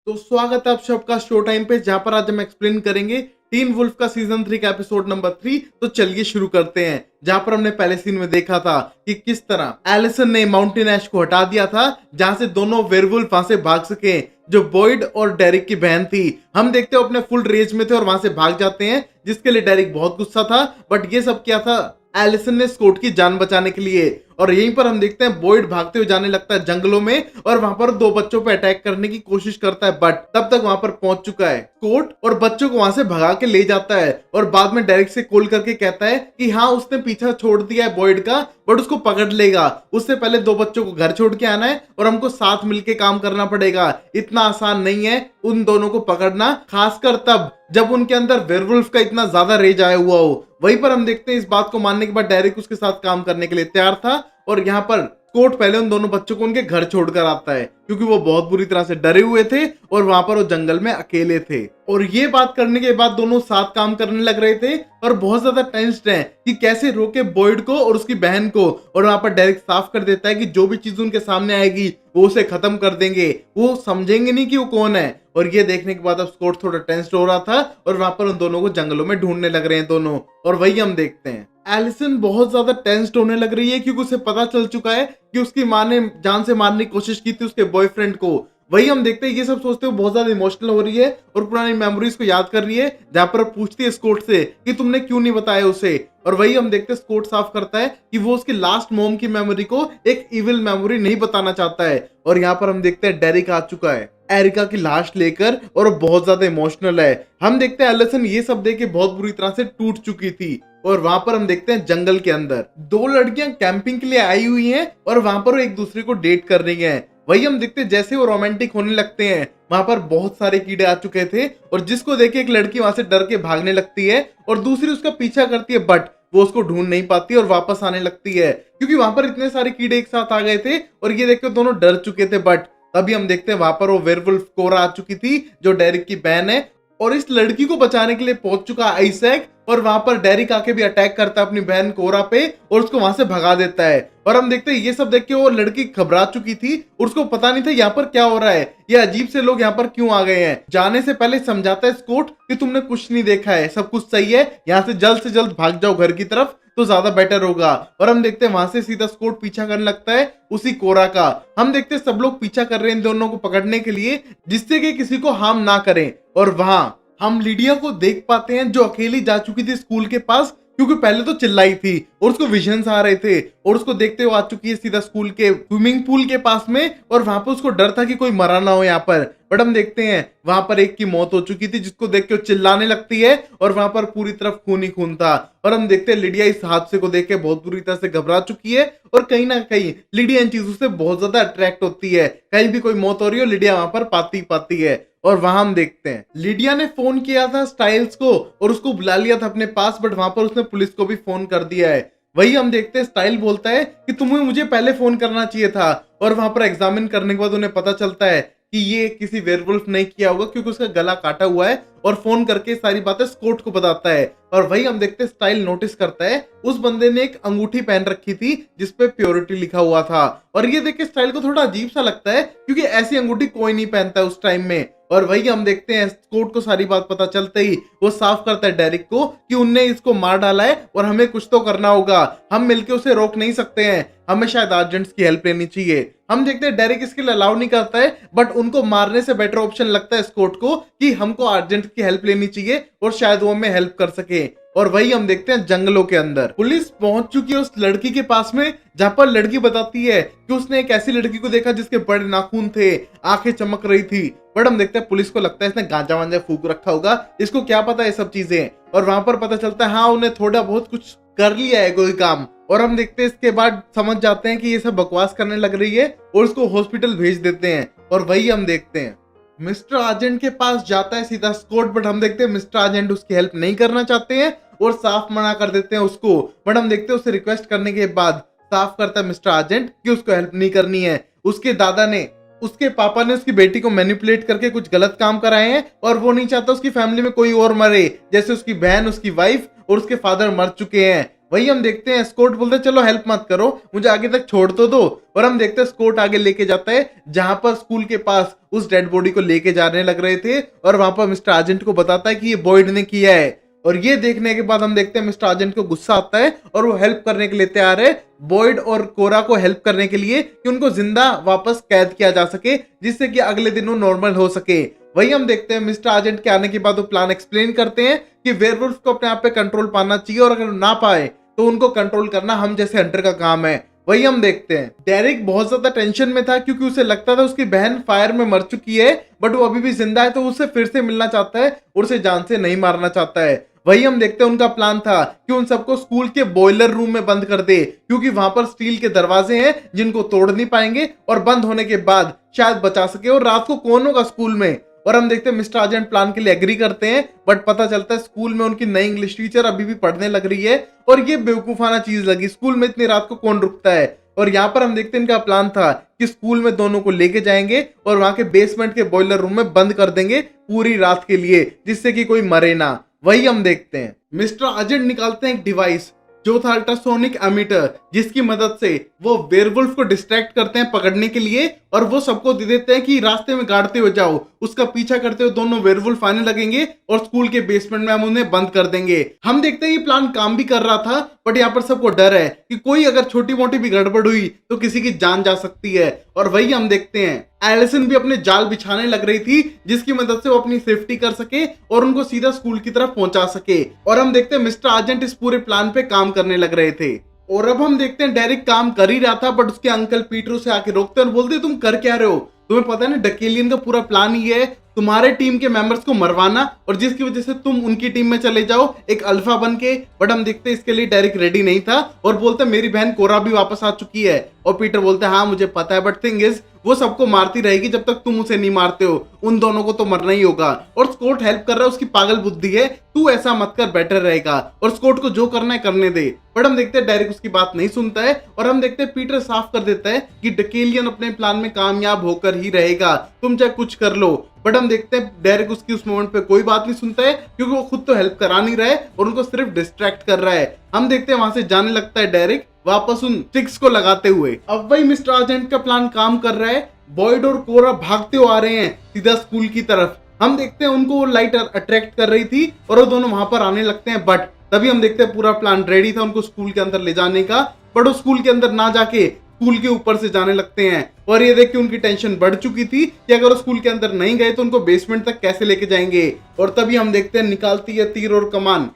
तो स्वागत है आप सबका शो टाइम पे, जहां पर आज हम एक्सप्लेन करेंगे टीन वुल्फ का सीजन 3 का एपिसोड नंबर 3। तो चलिए शुरू करते हैं। जहां पर हमने पहले सीन में देखा था कि किस तरह एलिसन ने माउंटेन ऐश को हटा दिया था, जहां से दोनों वेयरवुल्फ वहां से भाग सके। जो बॉयड और डेरिक की बहन थी, हम देखते हो अपने फुल रेज में थे और वहां से भाग जाते हैं, जिसके लिए डेरिक बहुत गुस्सा था। बट ये सब क्या था, एलिसन ने स्कॉट की जान बचाने के लिए। और यहीं पर हम देखते हैं बॉयड भागते हुए जाने लगता है जंगलों में और वहां पर दो बच्चों पे अटैक करने की कोशिश करता है, बट तब तक वहां पर पहुंच चुका है स्कॉट और बच्चों को वहां से भगा के ले जाता है। और बाद में डेरिक से कॉल करके कहता है कि हाँ, उसने पीछा छोड़ दिया है बॉयड का, बट उसको पकड़ लेगा। उससे पहले दो बच्चों को घर छोड़ के आना है और हमको साथ मिलके काम करना पड़ेगा। इतना आसान नहीं है उन दोनों को पकड़ना, खासकर तब जब उनके अंदर वेयरवुल्फ का इतना ज्यादा रेज आया हुआ हो। वहीं पर हम देखते हैं इस बात को मानने के बाद डेरिक उसके साथ काम करने के लिए तैयार था। और यहाँ पर स्कॉट पहले उन दोनों बच्चों को उनके घर छोड़कर आता है, क्योंकि वो बहुत बुरी तरह से डरे हुए थे और वहां पर वो जंगल में अकेले थे। और ये बात करने के बाद दोनों साथ काम करने लग रहे थे और बहुत ज्यादा टेंस्ड हैं कि कैसे रोके बॉयड को और उसकी बहन को। और वहां पर डेरिक साफ कर देता है कि जो भी चीज उनके सामने आएगी वो उसे खत्म कर देंगे, वो समझेंगे नहीं कि वो कौन है। और ये देखने के बाद अब स्कॉट थोड़ा टेंस्ड हो रहा था और वहां पर उन दोनों को जंगलों में ढूंढने लग रहे हैं दोनों। और वही हम देखते हैं एलिसन बहुत ज्यादा टेंस्ड होने लग रही है, क्योंकि उसे पता चल चुका है कि उसकी माँ ने जान से मारने की कोशिश की थी उसके बॉयफ्रेंड को। वही हम देखते हैं ये सब सोचते हुए बहुत ज्यादा इमोशनल हो रही है और पुरानी मेमोरीज को याद कर रही है, जहां पर पूछती है स्कॉट से कि तुमने क्यों नहीं बताया उसे। और वही हम देखते हैं स्कॉट साफ करता है कि वो उसकी लास्ट मॉम की मेमोरी को एक इविल मेमोरी नहीं बताना चाहता है। और यहाँ पर हम देखते हैं डेरिक आ चुका है एरिका की लाश लेकर और बहुत ज्यादा इमोशनल है। हम देखते हैं एलिसन ये सब देख के बहुत बुरी तरह से टूट चुकी थी। और वहां पर हम देखते हैं जंगल के अंदर दो लड़कियां कैंपिंग के लिए आई हुई हैं और वहां पर वो एक दूसरे को डेट कर रही हैं। वही हम देखते हैं जैसे वो रोमांटिक होने लगते हैं, वहां पर बहुत सारे कीड़े आ चुके थे और जिसको देखे एक लड़की वहां से डर के भागने लगती है और दूसरी उसका पीछा करती है, बट वो उसको ढूंढ नहीं पाती और वापस आने लगती है, क्योंकि वहां पर इतने सारे कीड़े एक साथ आ गए थे और ये देख के दोनों डर चुके थे। बट तभी हम देखते हैं वहां पर वो वेयरवुल्फ कोरा आ चुकी थी, जो डेरिक की बहन है, और इस लड़की को बचाने के लिए पहुंच चुका आइजैक। और वहां पर डेरिक आके भी अटैक करता है अपनी बहन कोरा पे और उसको वहां से भगा देता है। और हम देखते हैं ये सब देख के वो लड़की घबरा चुकी थी और उसको पता नहीं था यहाँ पर क्या हो रहा है, ये अजीब से लोग यहाँ पर क्यों आ गए हैं। जाने से पहले समझाता है स्कॉट कि तुमने कुछ नहीं देखा है, सब कुछ सही है, यहाँ से जल्द भाग जाओ घर की तरफ तो ज्यादा बेटर होगा। और हम देखते हैं वहां से सीधा स्कॉट पीछा करने लगता है उसी कोरा का। हम देखते हैं सब लोग पीछा कर रहे हैं इन दोनों को पकड़ने के लिए, जिससे कि किसी को हार्म ना करें। और वहां हम लिडिया को देख पाते हैं, जो अकेली जा चुकी थी स्कूल के पास, क्योंकि पहले तो चिल्लाई थी और उसको विजन्स आ रहे थे और उसको देखते हुए आ चुकी है सीधा स्कूल के स्विमिंग पूल के पास में। और वहां पर उसको डर था कि कोई मरा ना हो यहाँ पर। बट हम देखते हैं वहां पर एक की मौत हो चुकी थी, जिसको देख के वो चिल्लाने लगती है और वहां पर पूरी तरफ खून ही खून था। और हम देखते हैं लिडिया इस हादसे को देख के बहुत बुरी तरह से घबरा चुकी है और कहीं ना कहीं लिडिया इन चीजों से बहुत ज्यादा अट्रैक्ट होती है। कहीं भी कोई मौत हो रही हो, लिडिया वहां पर पाती है। और वहां हम देखते हैं लिडिया ने फोन किया था स्टाइल्स को और उसको बुला लिया था अपने पास, बट वहां पर उसने पुलिस को भी फोन कर दिया है। वही हम देखते हैं स्टाइल बोलता है कि तुम्हें मुझे पहले फोन करना चाहिए था। और वहां पर एग्जामिन करने के बाद उन्हें पता चलता है कि ये किसी वेयरवुल्फ नहीं किया होगा, क्योंकि उसका गला काटा हुआ है। और फोन करके सारी बातें स्कॉट को बताता है। और वही हम देखते हैं स्टाइल नोटिस करता है उस बंदे ने एक अंगूठी पहन रखी थी जिसपे प्योरिटी लिखा हुआ था। और ये देख के स्टाइल को थोड़ा अजीब सा लगता है, क्योंकि ऐसी अंगूठी कोई नहीं पहनता है उस टाइम में। और वही हम देखते हैं स्कॉट को सारी बात पता चलते ही वो साफ करता है डेरिक को कि उनने इसको मार डाला है और हमें कुछ तो करना होगा, हम मिलके उसे रोक नहीं सकते हैं, हमें शायद आर्जेंट्स की हेल्प लेनी चाहिए। हम देखते हैं डेरिक इसके लिए अलाउ नहीं करता है, बट उनको मारने से बेटर ऑप्शन लगता है स्कॉट को कि हमको आर्जेंट की हेल्प लेनी चाहिए और शायद वो हमें हेल्प कर सके। और वही हम देखते हैं जंगलों के अंदर पुलिस पहुंच चुकी है उस लड़की के पास में, जहां पर लड़की बताती है कि उसने एक ऐसी लड़की को देखा जिसके बड़े नाखून थे, आंखें चमक रही थी। बट हम देखते हैं पुलिस को लगता है इसने गांजा वांजा फूक रखा होगा, इसको क्या पता है सब चीजें। और वहां पर पता चलता है हाँ, उन्हें थोड़ा बहुत कुछ कर लिया है कोई काम। और हम देखते हैं इसके बाद समझ जाते हैं कि ये सब बकवास करने लग रही है और उसको हॉस्पिटल भेज देते हैं। और वही हम देखते हैं मिस्टर आर्जेंट के पास जाता है सीधा स्कॉट, बट हम देखते हैं मिस्टर आर्जेंट उसकी हेल्प नहीं करना चाहते हैं और साफ मना कर देते हैं उसको। बट हम देखते हैं उसे रिक्वेस्ट करने के बाद साफ करता है मिस्टर आर्जेंट कि उसको हेल्प नहीं करनी है। उसके दादा ने, उसके पापा ने उसकी बेटी को मैनिपुलेट करके कुछ गलत काम कराए हैं और वो नहीं चाहता उसकी फैमिली में कोई और मरे, जैसे उसकी बहन, उसकी वाइफ और उसके फादर मर चुके हैं। वही हम देखते हैं स्कॉट बोलते हैं चलो हेल्प मत करो, मुझे आगे तक छोड़ तो दो। और हम देखते हैं स्कॉट आगे लेके जाता है जहां पर स्कूल के पास उस डेड बॉडी को लेके जाने लग रहे थे, और वहां पर मिस्टर आर्जेंट को बताता है कि ये बॉयड ने किया है। और ये देखने के बाद हम देखते हैं मिस्टर आर्जेंट को गुस्सा आता है और वो हेल्प करने के लिए तैयार है बॉयड और कोरा को हेल्प करने के लिए कि उनको जिंदा वापस कैद किया जा सके, जिससे कि अगले दिन वो नॉर्मल हो सके। वही हम देखते हैं मिस्टर आर्जेंट के आने के बाद वो प्लान एक्सप्लेन करते हैं कि वेयरवुल्फ को अपने आप पे कंट्रोल पाना चाहिए, और अगर ना पाए तो उनको कंट्रोल करना हम जैसे हंटर का काम है। वही हम देखते हैं डेरिक बहुत ज्यादा टेंशन में था क्योंकि उसे लगता था उसकी बहन फायर में मर चुकी है, बट वो अभी भी जिंदा है, तो उससे फिर से मिलना चाहता है और उसे जान से नहीं मारना चाहता है। वही हम देखते हैं उनका प्लान था कि उन सबको स्कूल के बॉयलर रूम में बंद कर दे, क्योंकि वहां पर स्टील के दरवाजे हैं जिनको तोड़ नहीं पाएंगे, और बंद होने के बाद शायद बचा सके। और रात को कौन होगा स्कूल में? और हम देखते हैं मिस्टर आर्जेंट प्लान के लिए एग्री करते हैं, बट पता चलता है स्कूल में उनकी नई इंग्लिश टीचर अभी भी पढ़ने लग रही है, और ये बेवकूफाना चीज लगी, स्कूल में इतनी रात को कौन रुकता है। और यहाँ पर हम देखते हैं इनका प्लान था कि स्कूल में दोनों को लेके जाएंगे और वहां के बेसमेंट के बॉयलर रूम में बंद कर देंगे पूरी रात के लिए, जिससे कि कोई मरे ना। वही हम देखते हैं मिस्टर आर्जेंट निकालते हैं एक डिवाइस जो था अल्ट्रासोनिक एमीटर, जिसकी मदद से वो वेयरवुल्फ को डिस्ट्रैक्ट करते हैं पकड़ने के लिए, और वो सबको दे देते हैं कि रास्ते में गाड़ते हुए जाओ, उसका पीछा करते हुए दोनों वेयरवुल्फ आने लगेंगे और स्कूल के बेसमेंट में हम उन्हें बंद कर देंगे। हम देखते हैं ये प्लान काम भी कर रहा था, बट यहाँ पर सबको डर है कि कोई अगर छोटी मोटी भी गड़बड़ हुई तो किसी की जान जा सकती है। और वही हम देखते हैं एलिसन भी अपने जाल बिछाने लग रही थी, जिसकी मदद से वो अपनी सेफ्टी कर सके और उनको सीधा स्कूल की तरफ पहुंचा सके। और हम देखते हैं मिस्टर आर्जेंट इस पूरे प्लान पे काम करने लग रहे थे। और अब हम देखते हैं डेरिक काम कर ही रहा था, बट उसके अंकल पीटर उसे आके रोकते हैं और बोलते हैं तुम कर क्या रहे हो, तुम्हें पता है ना डकेलियन का पूरा प्लान ही है तुम्हारे टीम के मेंबर्स को मरवाना, और जिसकी वजह से तुम उनकी टीम में चले जाओ एक अल्फा बन के। बट हम देखते हैं इसके लिए डेरिक रेडी नहीं था और बोलते मेरी बहन कोरा भी वापस आ चुकी है। और पीटर बोलते हैं हाँ मुझे पता है, बट थिंग इज वो सबको मारती रहेगी जब तक तुम उसे नहीं मारते हो, उन दोनों को तो मरना ही होगा। और स्कॉट हेल्प कर रहा है, उसकी पागल बुद्धि है, तू ऐसा मत कर, बेटर रहेगा, और स्कॉट को जो करना है करने दे। बट हम देखते हैं डेरिक उसकी बात नहीं सुनता है, और हम देखते हैं पीटर साफ कर देता है कि डकेलियन अपने प्लान में कामयाब होकर ही रहेगा, तुम चाहे कुछ कर लो। बट हम देखते हैं डेरिक उसकी उस मोमेंट पे कोई बात नहीं सुनता है, क्योंकि वो खुद तो हेल्प करा नहीं रहा है और उनको सिर्फ डिस्ट्रैक्ट कर रहा है। हम देखते हैं वहां से जाने लगता है डेरिक वापस उन स्टिक्स को लगाते हुए। अब वही मिस्टर आर्जेंट का प्लान काम कर रहा है, बॉयड और कोरा भागते हुए आ रहे हैं सीधा स्कूल की तरफ। हम देखते हैं उनको वो लाइट अट्रैक्ट कर रही थी और वो दोनों वहां पर आने लगते हैं, बट तभी हम देखते हैं पूरा प्लान रेडी था उनको स्कूल के अंदर ले जाने का, बट वो स्कूल के अंदर ना जाके स्कूल के ऊपर से जाने लगते हैं। और ये देख के उनकी टेंशन बढ़ चुकी थी कि अगर वो स्कूल के अंदर नहीं गए तो उनको बेसमेंट तक कैसे लेके जाएंगे। और तभी हम देखते हैं निकालती है तीर और कमान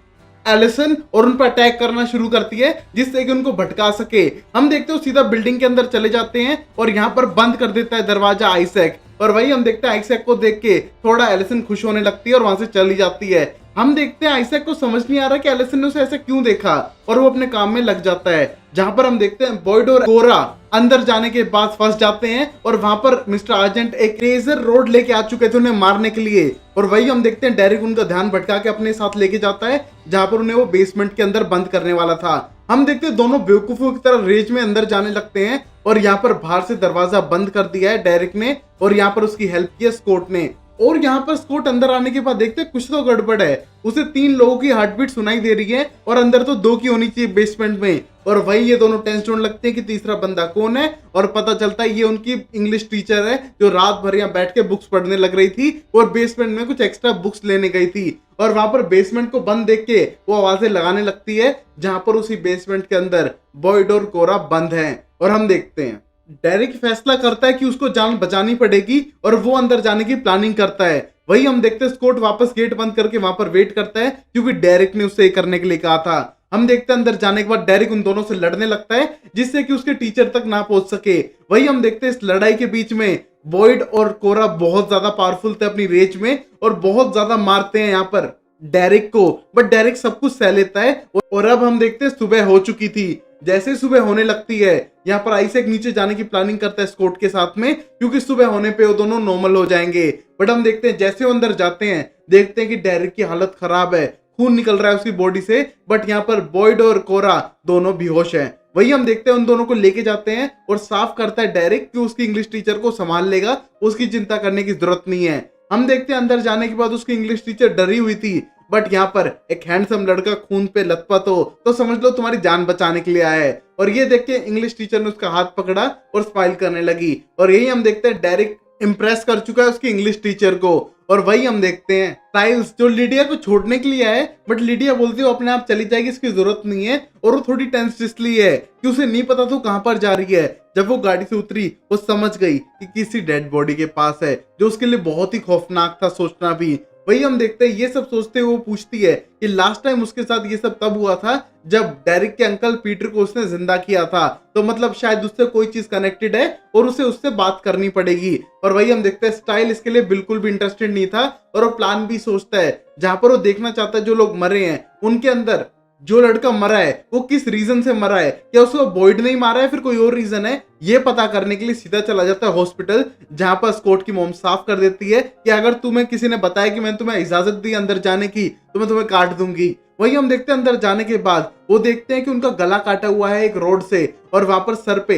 एलिसन और उन पर अटैक करना शुरू करती है, जिससे कि उनको भटका सके। हम देखते हैं सीधा बिल्डिंग के अंदर चले जाते हैं और यहाँ पर बंद कर देता है दरवाजा आइजैक। और वही हम देखते हैं आइजैक को देख के थोड़ा एलिसन खुश होने लगती है और वहां से चली जाती है। हम देखते हैं आइजैक को समझ नहीं आ रहा कि एलिसन ने उसे ऐसे क्यों देखा, और वो अपने काम में लग जाता है। जहां पर हम देखते हैं बॉयड और कोरा अंदर जाने के बाद फंस जाते हैं, और वहां पर मिस्टर आर्जेंट एक रेजर रोड लेके आ चुके थे उन्हें मारने के लिए। और वही हम देखते हैं डेरिक उनका ध्यान भटका के अपने साथ लेके जाता है जहां पर उन्हें वो बेसमेंट के अंदर बंद करने वाला था। हम देखते हैं दोनों बेवकूफों की तरह रेज में अंदर जाने लगते हैं, और यहाँ पर बाहर से दरवाजा बंद कर दिया है डेरिक ने, और यहाँ पर उसकी हेल्प की है स्कॉट ने। और यहाँ पर स्कॉट अंदर आने के बाद देखते हैं कुछ तो गड़बड़ है, उसे 3 लोगों की हार्ट बीट सुनाई दे रही है और अंदर तो 2 की होनी चाहिए बेसमेंट में। और वही ये दोनों टेंशन होने लगते हैं कि तीसरा बंदा कौन है, और पता चलता है ये उनकी इंग्लिश टीचर है जो रात भर यहाँ बैठ के बुक्स पढ़ने लग रही थी और बेसमेंट में कुछ एक्स्ट्रा बुक्स लेने गई थी। और वहां पर बेसमेंट को बंद देख के वो आवाजें लगाने लगती है जहां पर उसी बेसमेंट के अंदर बॉयड और कोरा बंद है। और हम देखते हैं डेरिक फैसला करता है कि उसको जान बचानी पड़ेगी और वो अंदर जाने की प्लानिंग करता है। वही हम देखते हैं स्कॉट वापस गेट बंद करके वहां पर वेट करता है, क्योंकि डेरिक ने उससे करने के लिए कहा था। हम देखते हैं अंदर जाने के बाद डेरिक उन दोनों से लड़ने लगता है, जिससे कि उसके टीचर तक ना पहुंच सके। वही हम देखते हैं इस लड़ाई के बीच में बॉयड और कोरा बहुत ज्यादा पावरफुल थे अपनी रेंज में, और बहुत ज्यादा मारते हैं यहाँ पर डेरिक को, बट डेरिक सब कुछ सह लेता है। और अब हम देखते हैं सुबह हो चुकी थी। जैसे सुबह होने लगती है यहाँ पर आइजैक नीचे जाने की प्लानिंग करता है स्कॉट के साथ में, क्योंकि सुबह होने पे वो दोनों नॉर्मल हो जाएंगे। बट हम देखते हैं जैसे वो अंदर जाते हैं देखते हैं कि डेरिक की हालत खराब है, खून निकल रहा है उसकी बॉडी से, बट यहाँ पर बॉयड और कोरा दोनों बेहोश हैं। वही हम देखते हैं उन दोनों को लेके जाते हैं और साफ करता है डेरिक कि उसकी इंग्लिश टीचर को संभाल लेगा, उसकी चिंता करने की जरूरत नहीं है। हम देखते हैं अंदर जाने के बाद उसकी इंग्लिश टीचर डरी हुई थी बट यहाँ पर एक हैंडसम लड़का खून पे लथपथ हो तो समझ लो तुम्हारी जान बचाने के लिए आया है। और ये देख के इंग्लिश टीचर ने उसका हाथ पकड़ा और स्माइल करने लगी। और यही हम देखते हैं डेरिक इम्प्रेस कर चुका है उसकी इंग्लिश टीचर को। और वही हम देखते हैं स्टाइल्स जो लिडिया को छोड़ने के लिए आए, बट लिडिया बोलती है अपने आप चली जाएगी, इसकी जरूरत नहीं है। और वो थोड़ी टेंस इसलिए है कि उसे नहीं पता तो कहां पर जा रही है। जब वो गाड़ी से उतरी वो समझ गई कि किसी डेड बॉडी के पास है, जो उसके लिए बहुत ही खौफनाक था सोचना भी। वही हम देखते हैं ये सब सोचते हुए वो पूछती है कि लास्ट टाइम उसके साथ ये सब तब हुआ था जब डेरिक के अंकल पीटर को उसने जिंदा किया था, तो मतलब शायद उससे कोई चीज कनेक्टेड है और उसे उससे बात करनी पड़ेगी। और वही हम देखते हैं स्टाइल इसके लिए बिल्कुल भी इंटरेस्टेड नहीं था और वो प्लान भी सोचता है जहां पर वो देखना चाहता है जो लोग मरे हैं उनके अंदर जो लड़का मरा है वो किस रीजन से मरा है, क्या उसको बॉयड नहीं मारा है फिर कोई और रीजन है। ये पता करने के लिए सीधा चला जाता है हॉस्पिटल, जहां पर स्कॉट की मॉम साफ कर देती है कि अगर तुम्हें किसी ने बताया कि मैंने तुम्हें इजाजत दी अंदर जाने की तो मैं तुम्हें काट दूंगी। वही हम देखते हैं अंदर जाने के बाद वो देखते हैं कि उनका गला काटा हुआ है एक रोड से और वहां पर सर पे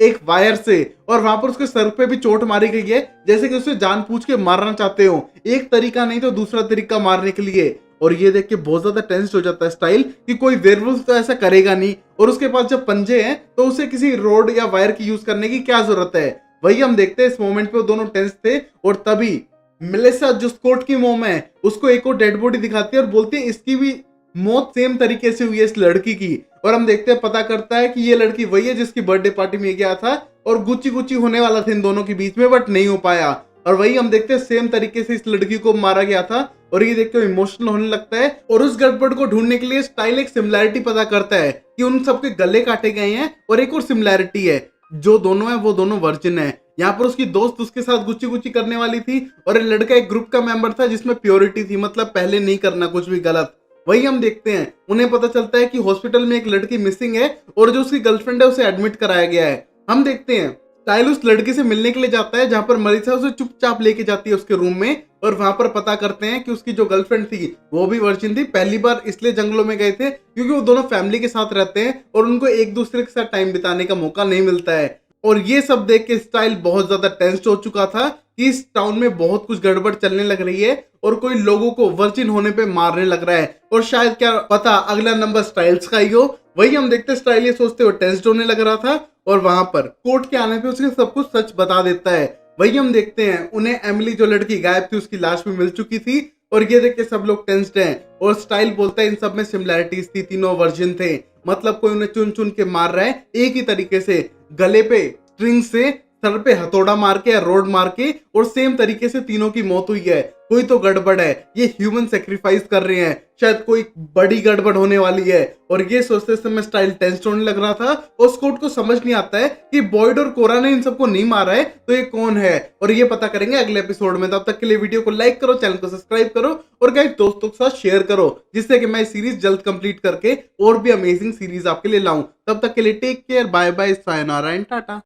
एक वायर से, और वहां पर उसके सर पे भी चोट मारी गई है जैसे कि उसे जानबूझ के मारना चाहते हो। एक तरीका नहीं तो दूसरा तरीका मारने के लिए। और ये देख के बहुत ज्यादा टेंस हो जाता है स्टाइल कि कोई वेयरवुल्फ तो ऐसा करेगा नहीं, और उसके पास जब पंजे हैं तो उसे किसी रोड या वायर की यूज करने की क्या जरूरत है। वही हम देखते हैं इस मोमेंट पे वो दोनों टेंस थे और तभी मेलिसा जो स्कॉट की मॉम है उसको एक और डेड बॉडी दिखाती है और बोलती है इसकी भी मौत सेम तरीके से हुई है इस लड़की की। और हम देखते हैं पता करता है कि ये लड़की वही है जिसकी बर्थडे पार्टी में गया था और गुच्ची गुच्ची होने वाला था इन दोनों के बीच में, बट नहीं हो पाया। और वही हम देखते हैं सेम तरीके से इस लड़की को मारा गया था। और ये देख के इमोशनल होने लगता है और उस गड़बड़ को ढूंढने के लिए स्टाइल एक सिमिलैरिटी पता करता है कि उन सबके गले काटे गए हैं। और एक और सिमिलैरिटी है, जो दोनों है वो दोनों वर्जिन है। यहाँ पर उसकी दोस्त उसके साथ गुच्ची गुच्ची करने वाली थी और ये लड़का एक ग्रुप का मेंबर था जिसमें प्योरिटी थी, मतलब पहले नहीं करना कुछ भी गलत। वही हम देखते हैं उन्हें पता चलता है कि हॉस्पिटल में एक लड़की मिसिंग है और जो उसकी गर्लफ्रेंड है उसे एडमिट कराया गया है। हम देखते हैं स्टाइल उस लड़की से मिलने के लिए जाता है जहां पर मरीसा उसे चुपचाप लेके जाती है उसके रूम में। और वहां पर पता करते हैं कि उसकी जो गर्लफ्रेंड थी वो भी वर्जिन थी, पहली बार इसलिए जंगलों में गए थे क्योंकि वो दोनों फैमिली के साथ रहते हैं और उनको एक दूसरे के साथ टाइम बिताने का मौका नहीं मिलता है। और ये सब देख के स्टाइल बहुत ज्यादा टेंस्ड हो चुका था कि इस टाउन में बहुत कुछ गड़बड़ चलने लग रही है और कोई लोगों को वर्जिन होने पे मारने लग रहा है और शायद क्या पता अगला नंबर स्टाइल्स का ही हो। वही हम देखते स्टाइल ये सोचते हुए टेंस्ड होने लग रहा था और वहां पर कोर्ट के आने पे उसने सब कुछ सच बता देता है। वही हम देखते हैं उन्हें एमिली जो लड़की गायब थी उसकी लाश भी मिल चुकी थी और ये देख के सब लोग टेंस्ड हैं। और स्टाइल बोलता है इन सब में सिमिलैरिटीज थी, तीनों वर्जिन थे, मतलब कोई उन्हें चुन चुन के मार रहा है एक ही तरीके से, गले पे स्ट्रिंग से, सर पे हथौड़ा मार के या रोड मार के, और सेम तरीके से तीनों की मौत हुई है। कोई तो गड़बड़ है, ये ह्यूमन सेक्रीफाइस कर रहे हैं, शायद कोई बड़ी गड़बड़ होने वाली है। और ये सोचते समय स्टाइल टेंस होने लग रहा था और स्कॉट को समझ नहीं आता है कि बॉयड और कोरा ने इन सबको नहीं मारा है तो ये कौन है, और ये पता करेंगे अगले एपिसोड में। तब तक के लिए वीडियो को लाइक करो, चैनल को सब्सक्राइब करो और गाइस दोस्तों के साथ शेयर करो जिससे कि मैं सीरीज जल्द कंप्लीट करके और भी अमेजिंग सीरीज आपके लिए लाऊं। तब तक के लिए take care, bye bye, sayonara and Tata.